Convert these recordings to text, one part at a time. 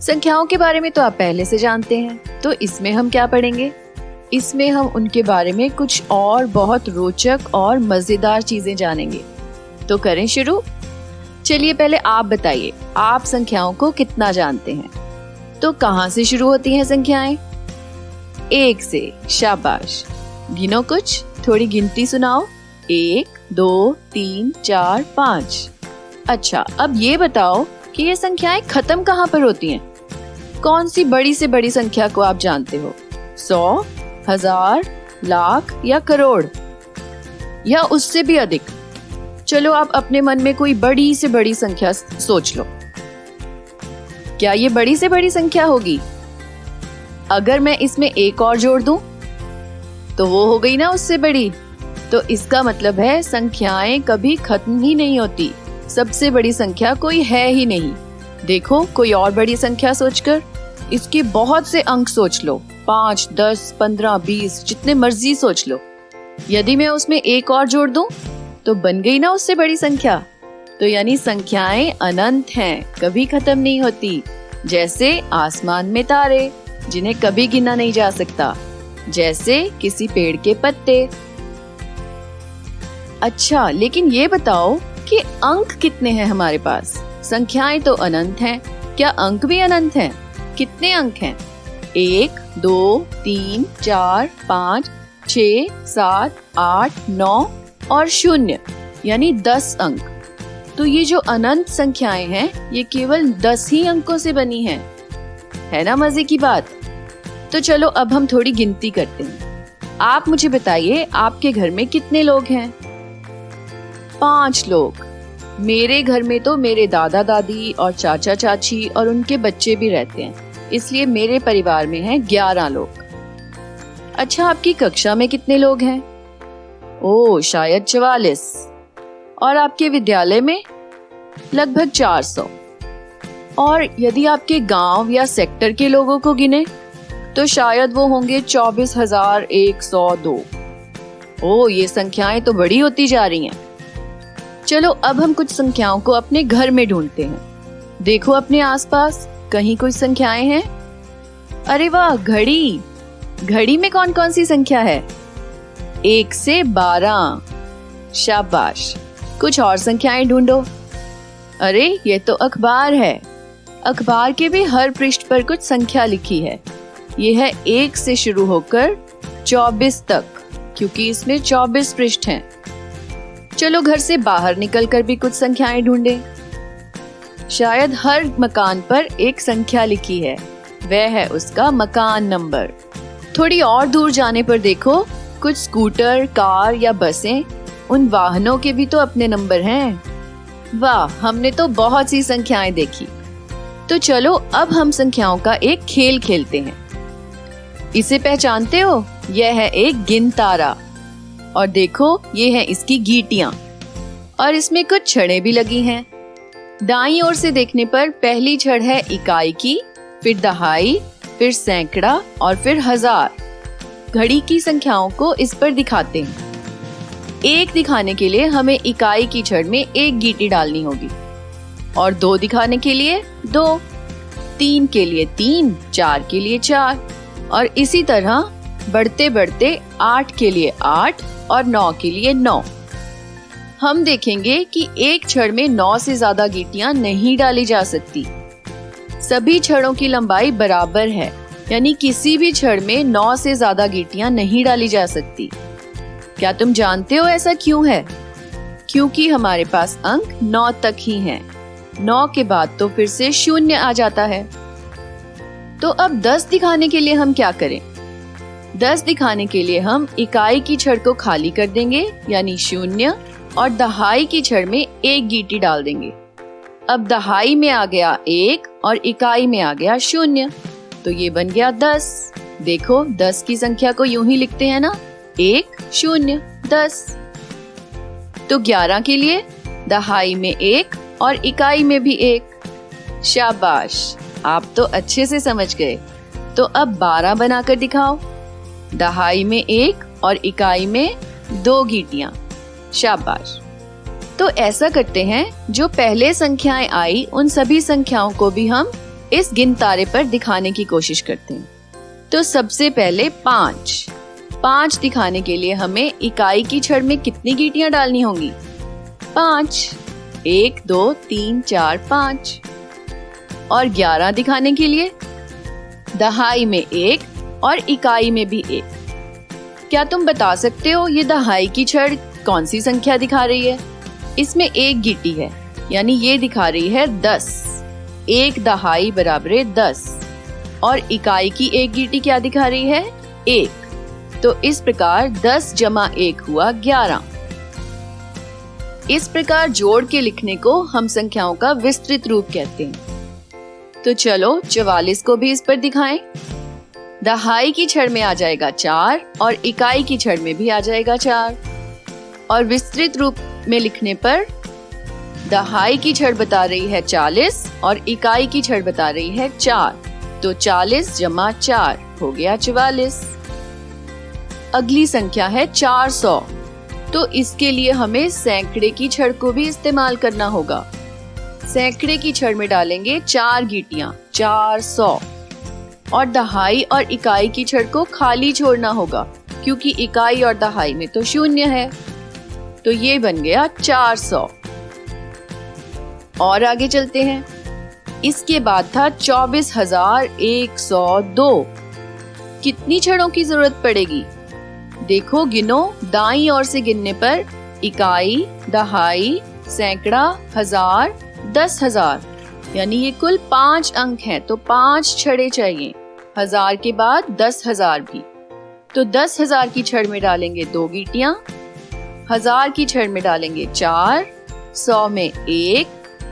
संख्याओं के बारे में तो आप पहले से जानते हैं, तो इसमें हम क्या पढ़ेंगे? इसमें हम उनके बारे में कुछ और बहुत रोचक और मजेदार चीजें जानेंगे। तो करें शुरू। चलिए पहले आप बताइए, आप संख्याओं को कितना जानते हैं? तो कहाँ से शुरू होती हैं संख्याएं? 1 से। शाबाश। गिनो कुछ, थोड़ी गिनती सुनाओ। 1, 2, 3, 4, 5। अच्छा, अब ये बताओ कि ये संख्याएं खत्म कहाँ पर होती हैं? कौन सी बड़ी से बड़ी संख्या को आप जानते हो? 100, 1000, लाख या करोड़, या उससे भी अधिक? चलो आप अपने मन में कोई बड़ी से बड़ी संख्या सोच लो। क्या ये बड़ी से बड़ी संख्या होगी? अगर मैं इसमें एक और जोड़ दूं, तो वो हो गई ना उससे बड़ी। तो इसका मतलब है संख्याएं कभी खत्म ही नहीं होती। सबसे बड़ी संख्या कोई है ही नहीं। देखो कोई और बड़ी संख्या सोचकर, इसके बहुत से अंक सोच लो, 5, 10, 15, 20, जितने मर्जी सोच लो। यदि मैं उसमें एक और जोड़ दूं, तो बन गई ना उससे बड़ी संख्या। तो यानी संख्याएं अनंत हैं, कभी खत्म नहीं होती। जैसे आसमान में तारे, जिन्हें कभी गिना नहीं जा सकता। जैसे किसी पेड़ के पत्ते। अच्छा, लेकिन ये बताओ कि अंक कितने हैं हमारे पास? संख्याएं तो अनंत हैं, क्या अंक भी अनंत हैं? कितने अंक हैं? 1, 2, 3, 4, 5, 6, 7, 8, 9 और 0, यानी 10 अंक। तो ये जो अनंत संख्याएं हैं, ये केवल 10 ही अंकों से बनी हैं। है ना मजे की बात? तो चलो अब हम थोड़ी गिनती करते हैं। आप मुझे बताइए, आपके घर में कितने लोग हैं? 5 लोग। मेरे घर में तो मेरे दादा दादी और चाचा चाची और उनके बच्चे भी रहते हैं, इसलिए मेरे परिवार में हैं 11 लोग। अच्छा, आपकी कक्षा में कितने लोग हैं? ओह, शायद 44। और आपके विद्यालय में? लगभग 400। और यदि आपके गांव या सेक्टर के लोगों को गिने, तो शायद वो होंगे 24,102। ओह, ये संख्याएं तो बड़ी होती जा रही हैं। चलो अब हम कुछ संख्याओं को अपने घर में ढूंढते हैं। देखो अपने आसपास, कहीं कुछ संख्याएं हैं? अरे वाह, घड़ी। घड़ी में कौन कौन सी संख्या है? 1 से 12। शाबाश। कुछ और संख्याएं ढूंढो। अरे ये तो अखबार है। अखबार के भी हर पृष्ठ पर कुछ संख्या लिखी है। ये है 1 से शुरू होकर 24 तक, क्योंकि इसमें 24 पृष्ठ हैं। चलो घर से बाहर निकलकर भी कुछ संख्याएं ढूंढें। शायद हर मकान पर एक संख्या लिखी है, वह है उसका मकान नंबर। थोड़ी और दूर जाने पर देखो, कुछ स्कूटर, कार या बसें, उन वाहनों के भी तो अपने नंबर हैं। वाह, हमने तो बहुत सी संख्याएं देखी। तो चलो अब हम संख्याओं का एक खेल खेलते हैं। इसे पहचानते हो? यह है एक गिनतारा। और देखो, ये है इसकी गीटियां, और इसमें कुछ छड़ें भी लगी हैं। दाईं ओर से देखने पर पहली छड़ है इकाई की, फिर दहाई, फिर सैकड़ा और फिर 1000। घड़ी की संख्याओं को इस पर दिखाते हैं। 1 दिखाने के लिए हमें इकाई की छड़ में 1 गीटी डालनी होगी, और 2 दिखाने के लिए 2, 3 के लिए 3, 4 के लिए 4, और इसी तरह बढ़ते बढ़ते 8 के लिए 8 और 9 के लिए 9। हम देखेंगे कि एक छड़ में 9 से ज्यादा गीटियां नहीं डाली जा सकती। सभी छड़ों की लंबाई बराबर है, यानी किसी भी छड़ में 9 से ज्यादा गीटियां नहीं डाली जा सकती। क्या तुम जानते हो ऐसा क्यों है? क्योंकि हमारे पास अंक 9 तक ही हैं। 9 के बाद तो फिर से 0 आ जाता है। तो अब 10 दिखाने के लिए हम क्या करें? 10 दिखाने के लिए हम इकाई की छड़ को खाली कर देंगे, यानी 0, और दहाई की छड़ में 1 गीटी डाल देंगे। अब दहाई में आ गया 1 और इकाई में आ गया 0, तो ये बन गया 10। देखो, 10 की संख्या को यूं ही लिखते हैं ना, 1, 0, 10। तो 11 के लिए दहाई में 1 और इकाई में भी 1। शाबाश, आप तो अच्छे से समझ गए। तो अब 12 बनाकर दिखाओ। दहाई में 1 और इकाई में 2 गीटियां। शाबाश। तो ऐसा करते हैं, जो पहले संख्याएं आई उन सभी संख्याओं को भी हम इस गिनतारे पर दिखाने की कोशिश करते हैं। तो सबसे पहले 5 दिखाने के लिए हमें इकाई की छड़ में कितनी गीटियां डालनी होंगी? 5। 1 2 3 4 5। और 11 दिखाने के लिए दहाई में 1 और इकाई में भी 1। क्या तुम बता सकते हो ये दहाई की छड़ कौन सी संख्या दिखा रही है? इसमें एक गीटी है, यानी ये दिखा रही है 10। 1 दहाई बराबर 10। और इकाई की एक गीटी क्या दिखा रही है? 1। तो इस प्रकार 10 जमा 1 हुआ 11। इस प्रकार जोड़ के लिखने को हम संख्याओं का विस्तृत रूप कहते हैं। तो चलो 44 को भी इस पर दिखाएं। दहाई की छड़ में आ जाएगा 4 और इकाई की छड़ में भी आ जाएगा 4। और विस्तृत रूप में लिखने पर दहाई की छड़ बता रही है 40 और इकाई की छड़ बता रही है 4। तो 40 जमा 4 हो गया 44। अगली संख्या है 400। तो इसके लिए हमें सैकड़े की छड़ को भी इस्तेमाल करना होगा। सैकड़े की छड़ में डालेंगे 4 गीटियां, 400। और दहाई और इकाई की छड़ को खाली छोड़ना होगा, क्योंकि इकाई और दहाई में तो 0 है। तो ये बन गया 400। और आगे चलते हैं। इसके बाद था 24,102। कितनी छड़ों की जरूरत पड़ेगी? देखो गिनो, दाईं ओर से गिनने पर इकाई, दहाई, सैकड़ा, हजार, 10,000, यानी ये कुल 5 अंक हैं। तो 5 छड़े चाहिए। 1000 के बाद 10,000 भी। तो 10,000 की छड़ में डालेंगे 2 गीटियां, 1000 की छड़ में डालेंगे 4, 100 में 1,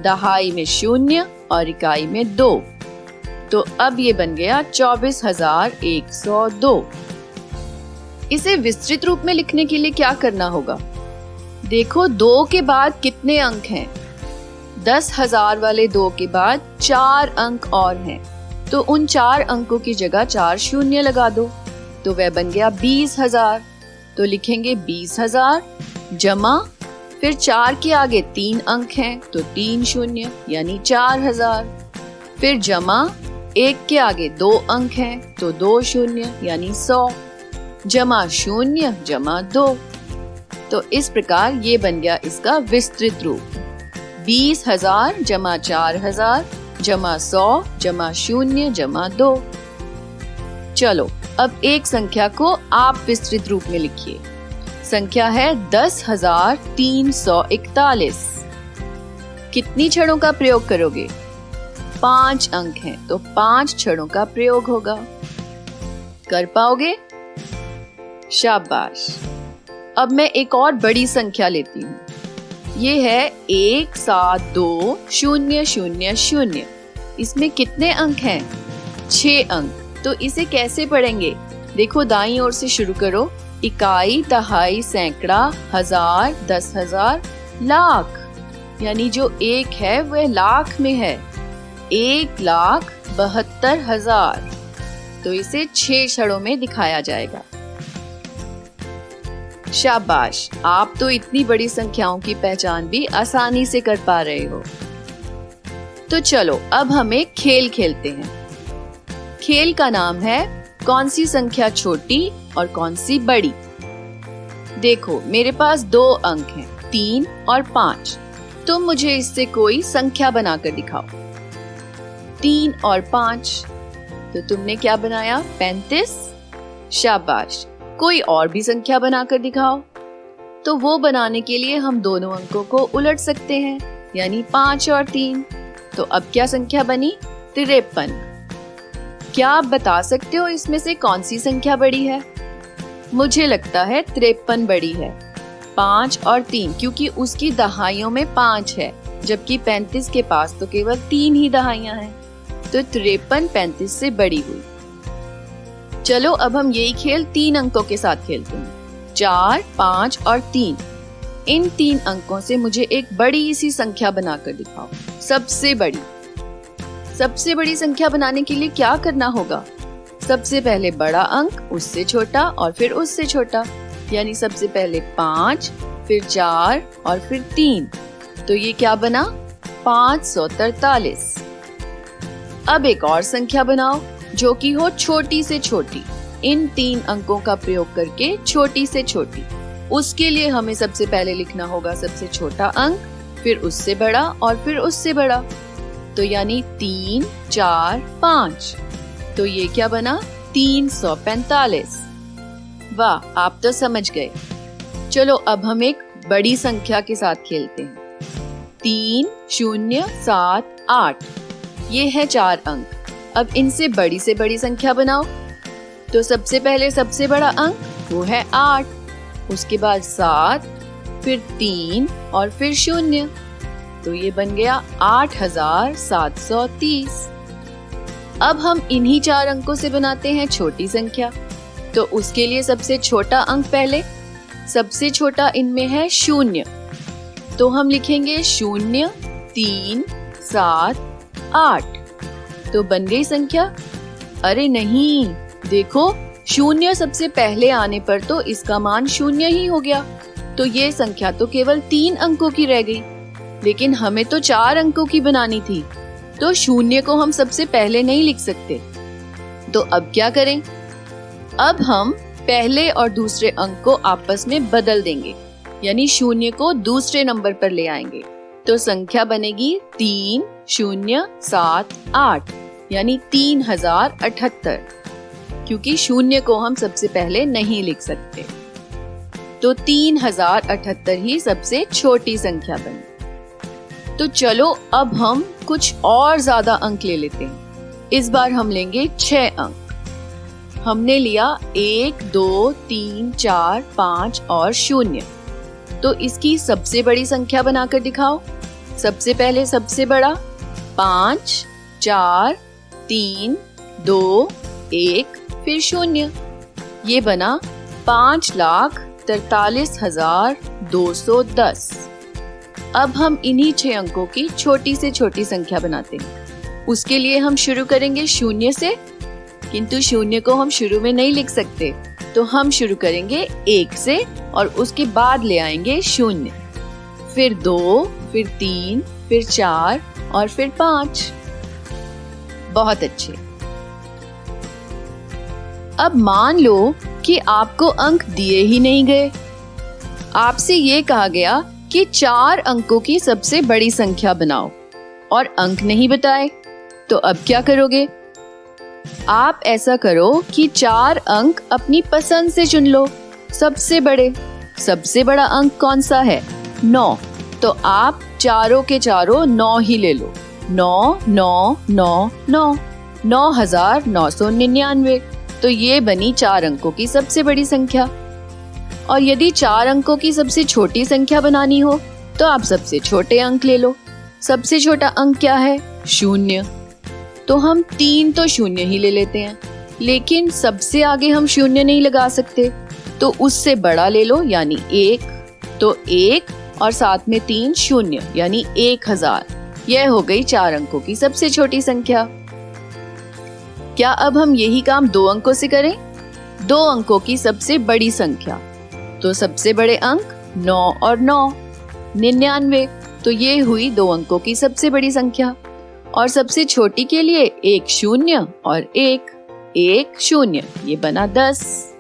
दहाई में 0 और इकाई में 2। तो अब ये बन गया 24,102। इसे विस्तृत रूप में लिखने के लिए क्या करना होगा? देखो 2 के बाद कितने अंक हैं? 10,000 वाले 2 के बाद 4 अंक और हैं। तो उन 4 अंकों की जगह 4 शून्य लगा दो। तो वह बन गया 20,000। तो लिखेंगे 20,000 जमा, फिर 4 के आगे 3 अंक हैं तो 3 शून्य यानी 4,000। फिर जमा, 1 के आगे 2 अंक हैं तो 2 शून्य यानी 100। जमा 0 जमा 2। तो इस प्रकार ये बन गया इसका विस्तृत रूप। 20,000 जमा 4,000 जमा 100 जमा 0 जमा 2। चलो अब एक संख्या को आप विस्तृत रूप में लिखिए। संख्या है 10,341। कितनी छड़ों का प्रयोग करोगे? 5 अंक हैं तो 5 छड़ों का प्रयोग होगा। कर पाओगे? शाबाश। अब मैं एक और बड़ी संख्या लेती हूँ। ये है 172,000। इसमें कितने अंक हैं? 6 अंक। तो इसे कैसे पढ़ेंगे? देखो दाईं ओर से शुरू करो। इकाई, दहाई, सैकड़ा, हजार, 10,000, लाख। यानी जो 1 है वह लाख में है। 1,72,000। तो इसे 6 छड़ों में दिखाया जाएगा। शाबाश, आप तो इतनी बड़ी संख्याओं की पहचान भी आसानी से कर पा रहे हो। तो चलो अब हम एक खेल खेलते हैं। खेल का नाम है कौन सी संख्या छोटी और कौन सी बड़ी। देखो मेरे पास 2 अंक हैं, 3 और 5। तुम मुझे इससे कोई संख्या बनाकर दिखाओ। 3 और 5। तो तुमने क्या बनाया? 35। शाबाश। कोई और भी संख्या बनाकर दिखाओ। तो वो बनाने के लिए हम दोनों अंकों को उलट सकते हैं, यानी 5 और 3। तो अब क्या संख्या बनी? 53। क्या आप बता सकते हो इसमें से कौन सी संख्या बड़ी है? मुझे लगता है 53 बड़ी है। 5 और 3, क्योंकि उसकी दहाइयों में 5 है, जबकि 35 के पास तो केवल 3 ही दहाइयां हैं। तो 53 35 से बड़ी हुई। चलो अब हम यही खेल 3 अंकों के साथ खेलते हैं। 4, 5 और 3। इन 3 अंकों से मुझे एक बड़ी सी संख्या बनाकर दिखाओ। सबसे बड़ी संख्या बनाने के लिए क्या करना होगा? सबसे पहले बड़ा अंक, उससे छोटा और फिर उससे छोटा। यानी सबसे पहले 5, फिर 4 और फिर 3। तो ये क्या बना? 543। अब एक और संख्या बनाओ जो कि हो छोटी से छोटी। इन 3 अंकों का प्रयोग करके छोटी से छोटी। उसके लिए हमें सबसे पहले लिखना होगा सबसे छोटा अंक, फिर उससे बड़ा और फिर उससे बड़ा। तो यानी 3, 4, 5। तो ये क्या बना? 345। वाह, आप तो समझ गए। चलो अब हम एक बड़ी संख्या के साथ खेलते हैं। 3, 0, 7, 8। ये है 4 अंक। अब इनसे बड़ी से बड़ी संख्या बनाओ। तो सबसे पहले सबसे बड़ा अंक वो है 8, उसके बाद 7, फिर 3 और फिर 0। तो ये बन गया 8730। अब हम इन्हीं 4 अंकों से बनाते हैं छोटी संख्या। तो उसके लिए सबसे छोटा अंक पहले। सबसे छोटा इनमें है 0। तो हम लिखेंगे 0, 3, 7, 8। तो बन गई संख्या? अरे नहीं, देखो 0 सबसे पहले आने पर तो इसका मान 0 ही हो गया। तो ये संख्या तो केवल 3 अंकों की रह गई, लेकिन हमें तो 4 अंकों की बनानी थी। तो 0 को हम सबसे पहले नहीं लिख सकते। तो अब क्या करें? अब हम पहले और दूसरे अंक को आपस में बदल देंगे, यानी 0 को दूसरे नंबर पर ले आएंगे। तो संख्या बनेगी 3, 0, 7, 8, यानी 3078, क्योंकि 0 को हम सबसे पहले नहीं लिख सकते। तो 3078 ही सबसे छोटी संख्या बनी। तो चलो अब हम कुछ और ज्यादा अंक ले लेते हैं। इस बार हम लेंगे 6 अंक। हमने लिया 1, 2, 3, 4, 5 और 0। तो इसकी सबसे बड़ी संख्या बनाकर दिखाओ। सबसे पहले सबसे बड़ा 5, 4, 3, 2, 1, फिर 0। ये बना 5,43,210। अब हम इन्हीं 6 अंकों की छोटी से छोटी संख्या बनाते हैं। उसके लिए हम शुरू करेंगे 0 से, किंतु 0 को हम शुरू में नहीं लिख सकते। तो हम शुरू करेंगे 1 से और उसके बाद ले आएंगे 0, फिर 2, फिर 3, फिर 4 और फिर 5। बहुत अच्छे। अब मान लो कि आपको अंक दिए ही नहीं गए। आपसे ये कहा गया कि 4 अंकों की सबसे बड़ी संख्या बनाओ और अंक नहीं बताए। तो अब क्या करोगे? आप ऐसा करो कि 4 अंक अपनी पसंद से चुन लो। सबसे बड़ा अंक कौन सा है? 9। तो आप चारों के चारों 9 ही ले लो। 9, 9, 9, 9, 9,999। तो ये बनी 4 अंकों की सबसे बड़ी संख्या। और यदि 4 अंकों की सबसे छोटी संख्या बनानी हो तो आप सबसे छोटे अंक ले लो। सबसे छोटा अंक क्या है? 0। तो हम 3 तो 0 ही ले लेते हैं, लेकिन सबसे आगे हम 0 नहीं लगा सकते। तो उससे बड़ा ले लो, यानी 1। तो 1 और साथ में 3 0, यानी 1000। यह हो गई 4 अंकों की सबसे छोटी संख्या। क्या अब हम यही काम 2 अंकों से करें? 2 अंकों की सबसे बड़ी संख्या। तो सबसे बड़े अंक 9 और 9, 99। तो ये हुई 2 अंकों की सबसे बड़ी संख्या। और सबसे छोटी के लिए 1 0 और 1 1 0, ये बना 10।